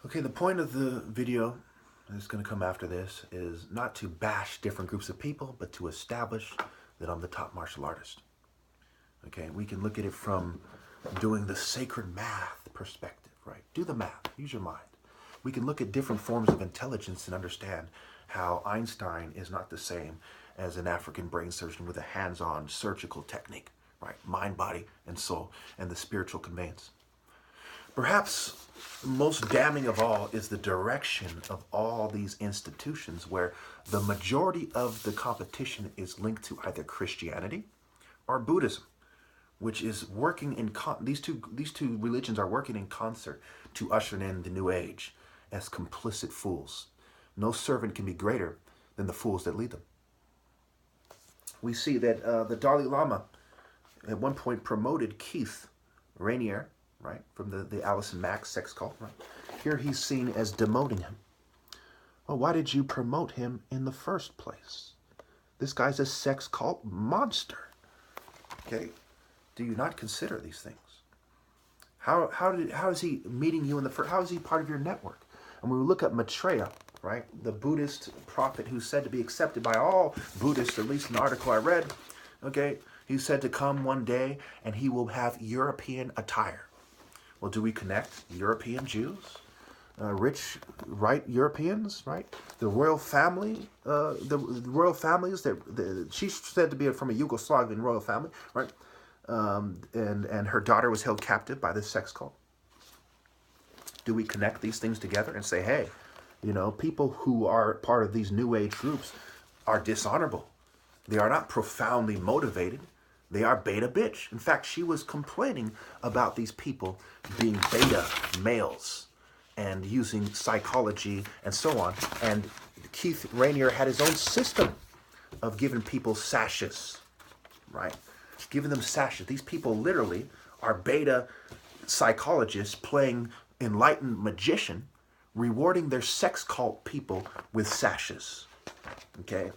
Okay, the point of the video that's going to come after this is not to bash different groups of people, but to establish that I'm the top martial artist. Okay, we can look at it from doing the sacred math perspective, right? Do the math, use your mind. We can look at different forms of intelligence and understand how Einstein is not the same as an African brain surgeon with a hands-on surgical technique, right? Mind, body, and soul, and the spiritual conveyance. Perhaps most damning of all is the direction of all these institutions where the majority of the competition is linked to either Christianity or Buddhism, which is working in these two religions are working in concert to usher in the New Age as complicit fools. No servant can be greater than the fools that lead them. We see that the Dalai Lama at one point promoted Keith Rainier, right, from the Allison Mack sex cult, right? Here he's seen as demoting him. Well, why did you promote him in the first place? This guy's a sex cult monster. Okay, do you not consider these things? How is he meeting you in the first? How is he part of your network? And when we look at Maitreya, right, the Buddhist prophet who's said to be accepted by all Buddhists, at least in the article I read, okay, he's said to come one day and he will have European attire. Well, do we connect European Jews, rich, right Europeans, right? The royal family, the royal families that she's said to be from a Yugoslavian royal family, right? And her daughter was held captive by this sex cult. Do we connect these things together and say, hey, you know, people who are part of these New Age groups are dishonorable. They are not profoundly motivated. They are beta bitch. In fact, she was complaining about these people being beta males and using psychology and so on. And Keith Rainier had his own system of giving people sashes, right? Giving them sashes. These people literally are beta psychologists playing enlightened magician, rewarding their sex cult people with sashes. Okay?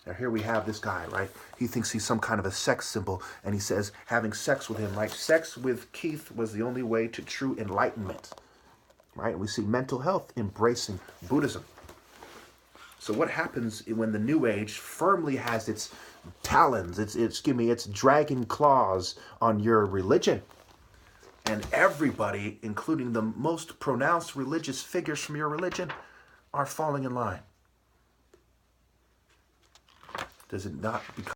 Now here we have this guy, right? He thinks he's some kind of a sex symbol, and he says having sex with him, right? Sex with Keith was the only way to true enlightenment, right? And we see mental health embracing Buddhism. So what happens when the New Age firmly has its talons, its dragon claws on your religion? And everybody, including the most pronounced religious figures from your religion, are falling in line. Does it not become